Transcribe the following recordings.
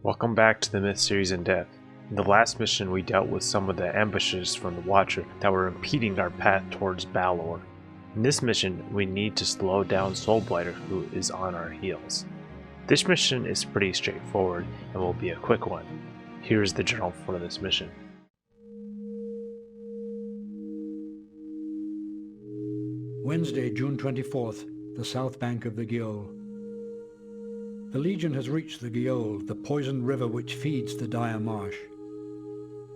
Welcome back to the Myth series in depth. In the last mission we dealt with some of the ambushes from the Watcher that were impeding our path towards Balor. In this mission we need to slow down Soulblighter, who is on our heels. This mission is pretty straightforward and will be a quick one. Here is the journal for this mission. Wednesday, June 24th, the south bank of the Gjol. The Legion has reached the Gjol, the poisoned river which feeds the dire marsh.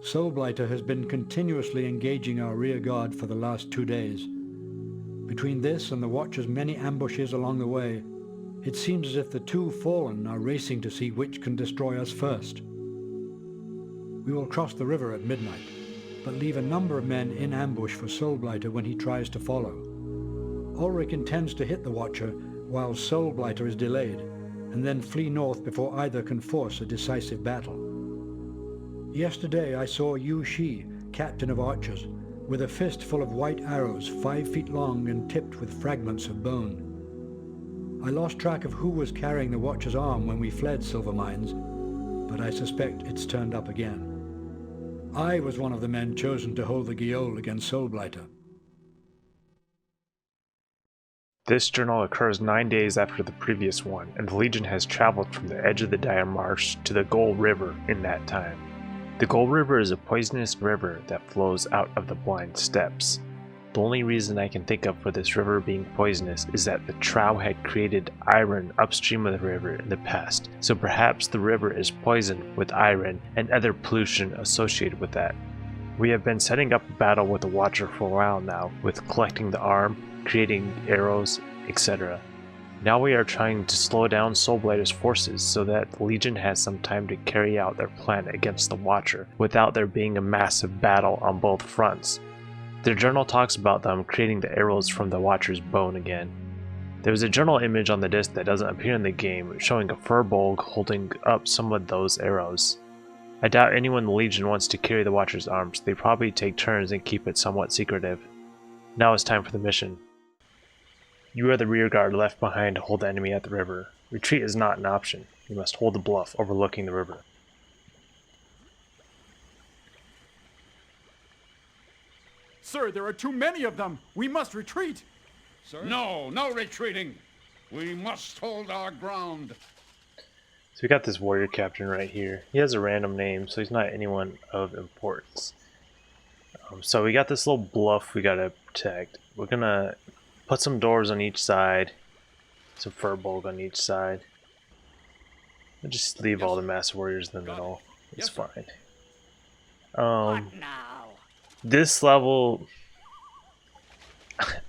Soulblighter has been continuously engaging our rear guard for the last 2 days. Between this and the Watcher's many ambushes along the way, it seems as if the two fallen are racing to see which can destroy us first. We will cross the river at midnight, but leave a number of men in ambush for Soulblighter when he tries to follow. Ulrich intends to hit the Watcher while Soulblighter is delayed, and then flee north before either can force a decisive battle. Yesterday I saw Yu Shi, captain of archers, with a fist full of white arrows 5 feet long and tipped with fragments of bone. I lost track of who was carrying the Watcher's arm when we fled Silver Mines, but I suspect it's turned up again. I was one of the men chosen to hold the Gjol against Soulblighter. This journal occurs 9 days after the previous one, and the Legion has traveled from the edge of the dire marsh to the Gjol River in that time. The Gjol River is a poisonous river that flows out of the Blind Steppes. The only reason I can think of for this river being poisonous is that the Trow had created iron upstream of the river in the past, so perhaps the river is poisoned with iron and other pollution associated with that. We have been setting up a battle with the Watcher for a while now, with collecting the arm, creating arrows, etc. Now we are trying to slow down Soulblighter's forces so that the Legion has some time to carry out their plan against the Watcher without there being a massive battle on both fronts. Their journal talks about them creating the arrows from the Watcher's bone again. There is a journal image on the disc that doesn't appear in the game showing a Furbolg holding up some of those arrows. I doubt anyone in the Legion wants to carry the Watcher's arms, they probably take turns and keep it somewhat secretive. Now it's time for the mission. You are the rear guard left behind to hold the enemy at the river. Retreat is not an option. You must hold the bluff overlooking the river. Sir, there are too many of them. We must retreat. Sir? No retreating. We must hold our ground. So we got this warrior captain right here. He has a random name, so he's not anyone of importance. So we got this little bluff we gotta protect. We're gonna put some doors on each side, some Furbolg on each side. We'll just leave all the mass warriors in the middle. It's fine. This level,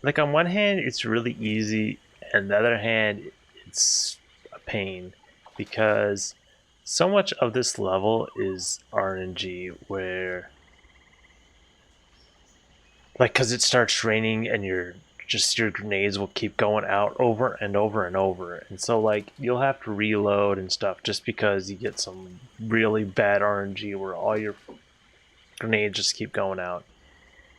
like on one hand it's really easy, and the other hand it's a pain, because so much of this level is RNG, where like, because it starts raining and your grenades will keep going out over and over and over, and so like you'll have to reload and stuff just because you get some really bad RNG where all your grenades just keep going out.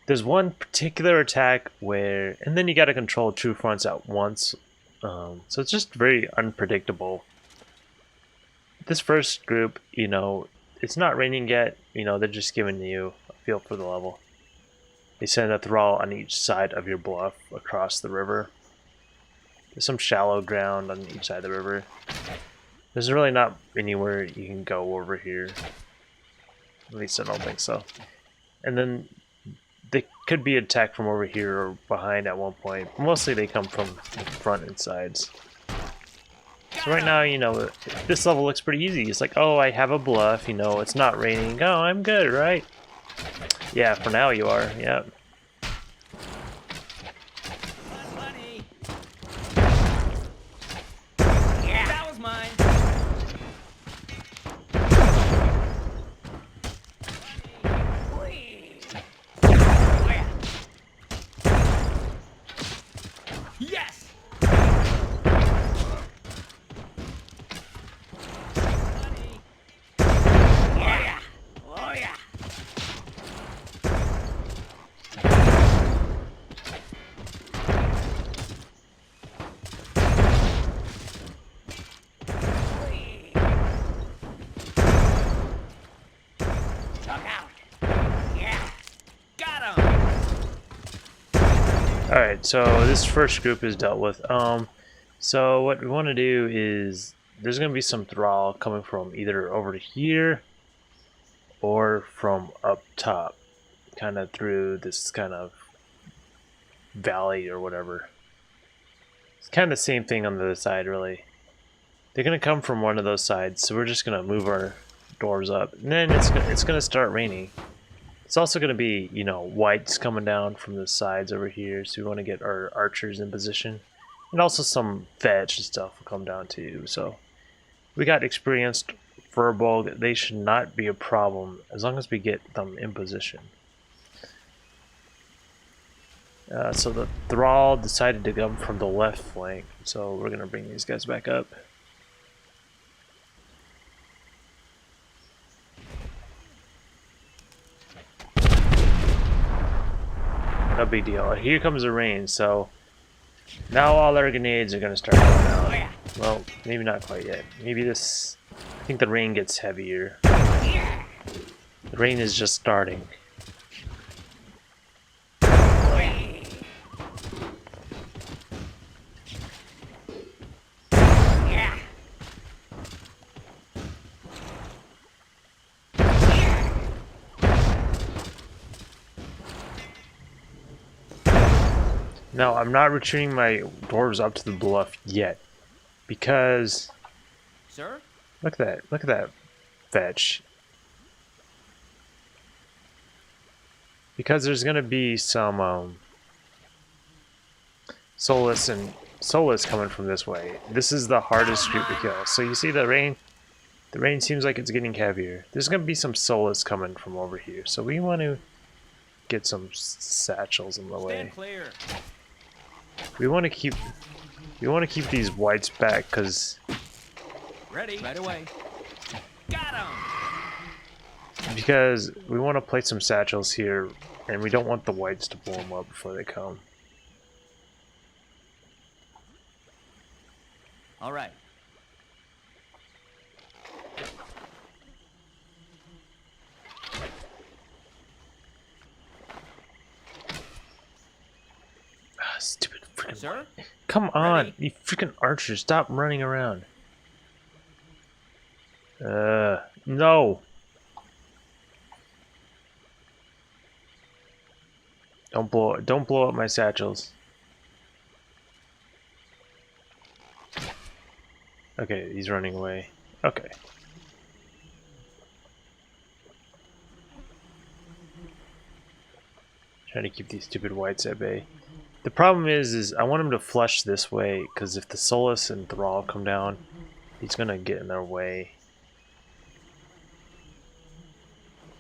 There's one particular attack where, and then you got to control 2 fronts at once, so it's just very unpredictable. This first group, you know, it's not raining yet, you know, they're just giving you a feel for the level. They send a thrall on each side of your bluff across the river. There's some shallow ground on each side of the river. There's really not anywhere you can go over here. At least I don't think so. And then they could be attacked from over here or behind at one point. Mostly they come from the front and sides. So right now, you know, this level looks pretty easy. It's like, oh, I have a bluff, you know, it's not raining. Oh, I'm good, right? Yeah, for now you are, yep. Yeah, that was mine. Yes! Alright, so this first group is dealt with. So what we want to do is there's going to be some thrall coming from either over here or from up top, kind of through this kind of valley or whatever. It's kind of the same thing on the other side, really. They're going to come from one of those sides, so we're just going to move our doors up. And then it's going to start raining. It's also going to be, you know, whites coming down from the sides over here, so we want to get our archers in position. And also some fetch and stuff will come down too, so we got experienced Furbolg. They should not be a problem as long as we get them in position. So the Thrall decided to come from the left flank, so we're going to bring these guys back up. No big deal. Here comes the rain, so now all our grenades are going to start going out. Well, maybe not quite yet. Maybe this... I think the rain gets heavier. The rain is just starting. Now, I'm not retreating my dwarves up to the bluff yet, because... Sir? Look at that fetch. Because there's gonna be some, Solus coming from this way. This is the hardest group to kill. So you see the rain seems like it's getting heavier. There's gonna be some Solus coming from over here, so we want to get some satchels in the way. Stand clear. We want to keep these whites back, because Ready. Right away. Got him. Because we want to place some satchels here, and we don't want the whites to blow them up before they come. All right. Stupid freaking Sir? Come on, Ready? you freaking archers, stop running around. No. Don't blow up my satchels. Okay, he's running away. Okay. Trying to keep these stupid whites at bay. The problem is I want him to flush this way, because if the Solus and Thrall come down, he's gonna get in their way.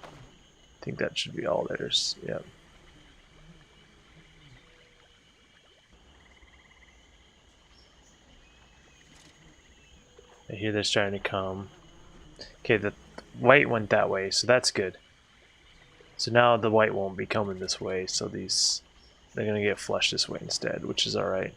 I think that should be all theirs. Yeah. I hear they're starting to come. Okay, the white went that way, so that's good. So now the white won't be coming this way, so they're gonna get flushed this way instead, which is alright.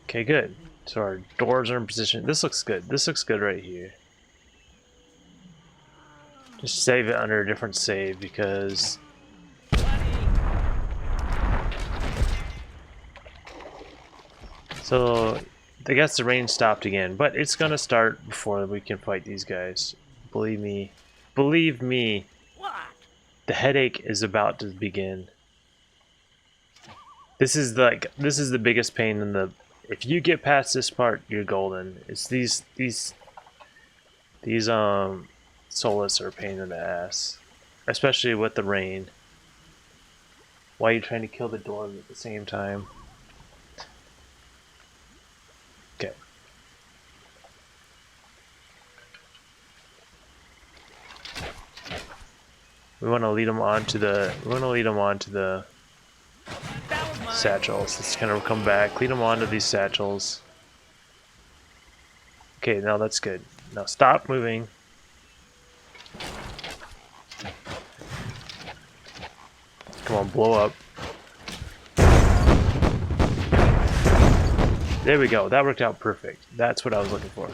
Okay, good. So our doors are in position. This looks good. This looks good right here. Just save it under a different save, because so I guess the rain stopped again, but it's gonna start before we can fight these guys. Believe me. Believe me. What? The headache is about to begin. This is the biggest pain in the... If you get past this part, you're golden. It's these Solus are a pain in the ass, especially with the rain. Why are you trying to kill the dwarves at the same time? Okay. We want to lead them onto the. We want to lead them onto the satchels. Let's kind of come back. Lead them onto these satchels. Okay, now that's good. Now stop moving. Come on, blow up. There we go. That worked out perfect. That's what I was looking for.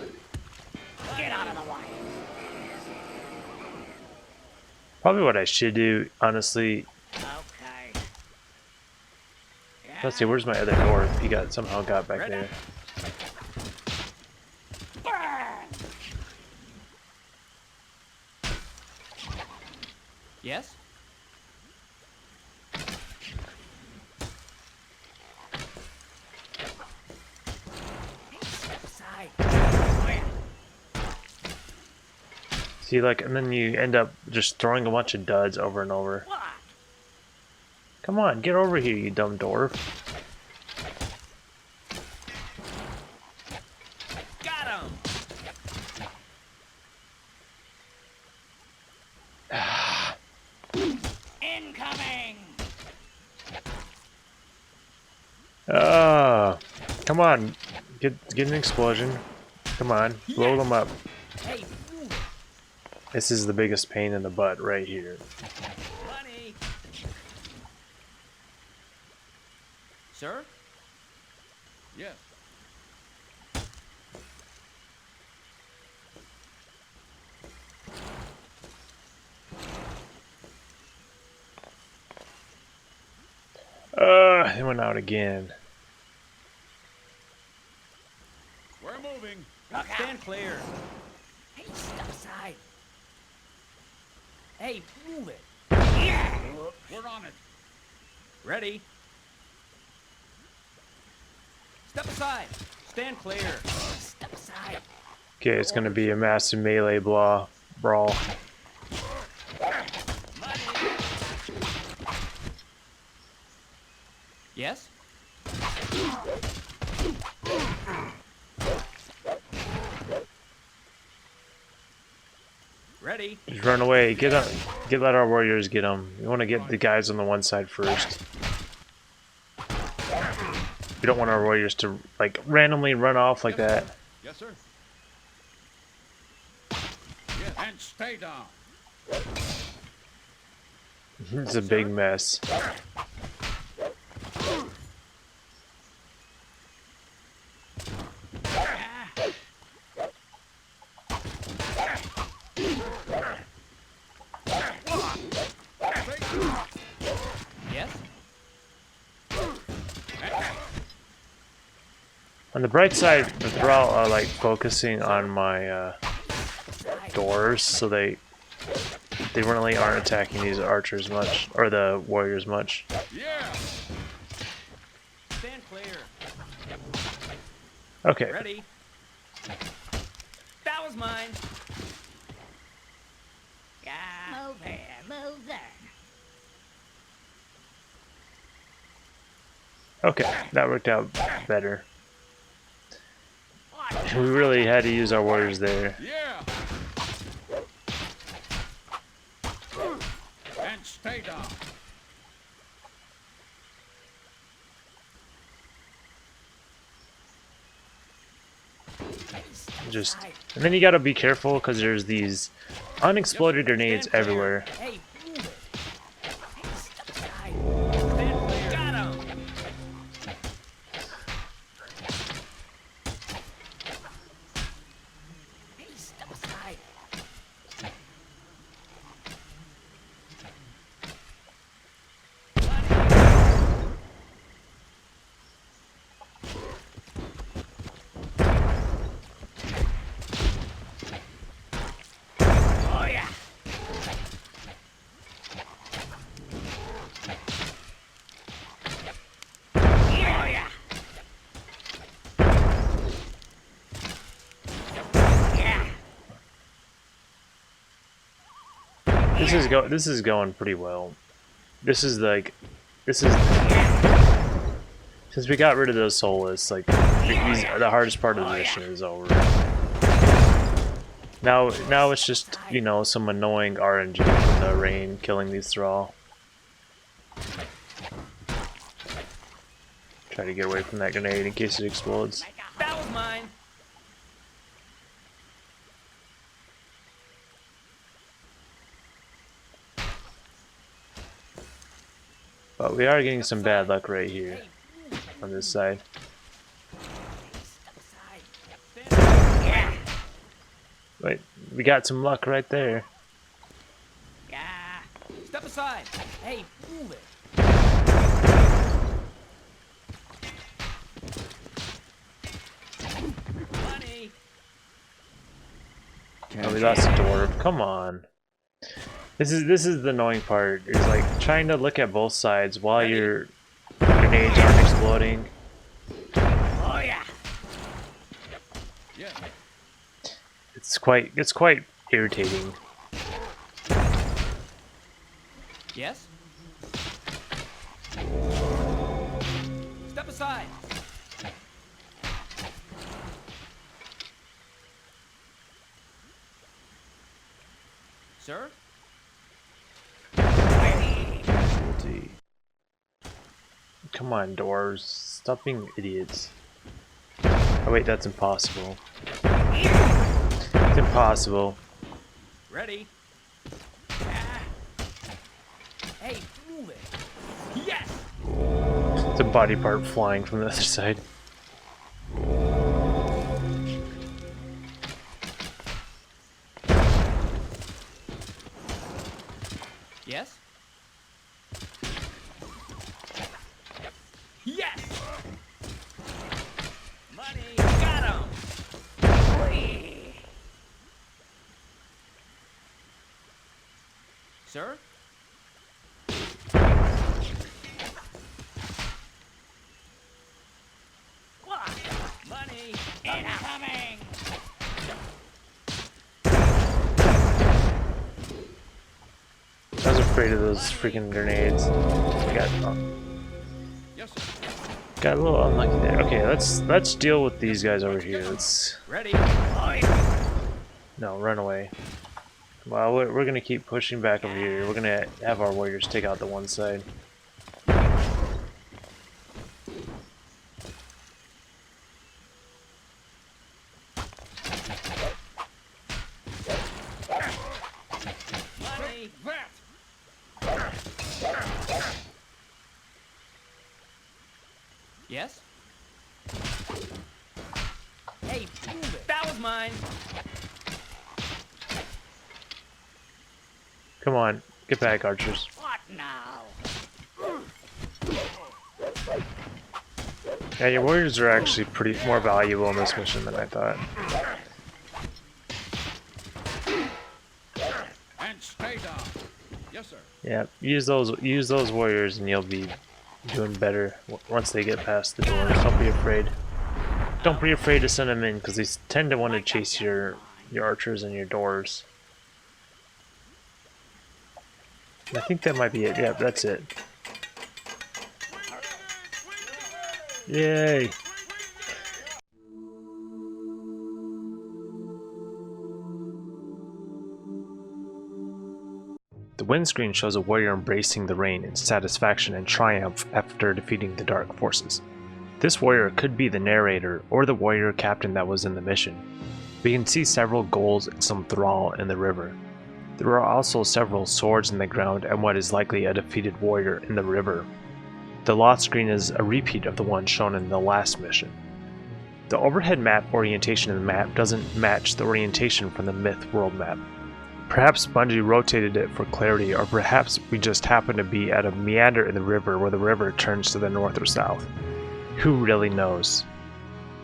Get out of the way. Probably what I should do, honestly. Okay. Let's see, where's my other door? He somehow got back Ready? there. Yes? Step aside. See, like, and then you end up just throwing a bunch of duds over and over. What? Come on, get over here, you dumb dwarf. Got him. Incoming. Come on, get an explosion. Come on, blow them up. Hey, move it. This is the biggest pain in the butt right here. Bunny. Sir? Yes. It went out again. We're moving. Stand clear. Hey, step aside. Hey, move it. Yeah. We're on it. Ready? Step aside. Stand clear. Step aside. Okay, it's gonna be a massive melee brawl. Money. Yes? Ready? Just run away. Let our warriors get them. You want to get the guys on the one side first. We don't want our warriors to like randomly run off like that. Yes, sir. Yes. And stay down. It's a big mess. Yes? On the bright side, the Thrall are like focusing on my doors, so they really aren't attacking these archers much, or the warriors much. Yeah. Stand clear. Okay. Ready? That was mine. Yeah. Move here, move there. Okay, that worked out better. We really had to use our warriors there. Yeah. And stay down. Just, and then you gotta be careful because there's these unexploded grenades everywhere. Hey, move it. Hey, step aside. Stand clear. Got him. Hey, step aside. Oh yeah. Oh yeah. Yeah. This is going pretty well. This is since we got rid of those soulless, like the hardest part of the mission is over. Now it's just, you know, some annoying RNG from the rain killing these Thrall. Try to get away from that grenade in case it explodes. That was mine. But we are getting some bad luck right here on this side. Step aside. Yeah. Wait, we got some luck right there. Yeah. aside. Hey, move it. Money. Oh, we lost the door. Come on. This is the annoying part. Is like trying to look at both sides while your grenades aren't exploding. Oh yeah. Yeah. It's quite irritating. Yes? Step aside. Sir? Come on, doors. Stop being idiots. Oh wait, that's impossible. It's impossible. Ready? Ah. Hey, move it. Yes! It's a body part flying from the other side. Yes? Yes! Money! Got him! Whee! Sir? What? Money! Incoming! I was afraid of those freaking grenades. Yes, sir. Got a little unlucky there. Okay, let's deal with these guys over here. Let's Ready? no run away. Well, we're gonna keep pushing back over here. We're gonna have our warriors take out the one side. Money! That. Yes? Hey, move it. That was mine. Come on, get back, archers. What now? Yeah, your warriors are actually pretty more valuable in this mission than I thought. And stay down. Yes, sir. Yeah, use those warriors and you'll be doing better once they get past the doors. Don't be afraid. Don't be afraid to send them in because they tend to want to chase your archers and your doors. I think that might be it. Yeah, that's it. Yay! The windscreen shows a warrior embracing the rain in satisfaction and triumph after defeating the dark forces. This warrior could be the narrator or the warrior captain that was in the mission. We can see several goals and some thrall in the river. There are also several swords in the ground and what is likely a defeated warrior in the river. The lost screen is a repeat of the one shown in the last mission. The overhead map orientation of the map doesn't match the orientation from the Myth world map. Perhaps Bungie rotated it for clarity, or perhaps we just happen to be at a meander in the river where the river turns to the north or south. Who really knows?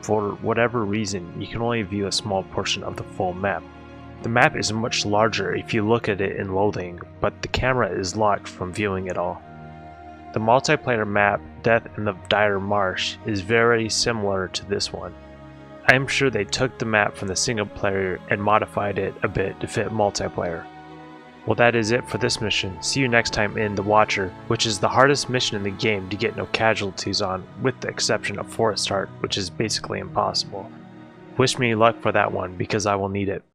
For whatever reason, you can only view a small portion of the full map. The map is much larger if you look at it in loading, but the camera is locked from viewing it all. The multiplayer map, Death in the Dire Marsh, is very similar to this one. I am sure they took the map from the single player and modified it a bit to fit multiplayer. Well, that is it for this mission. See you next time in The Watcher, which is the hardest mission in the game to get no casualties on, with the exception of Forest Heart, which is basically impossible. Wish me luck for that one because I will need it.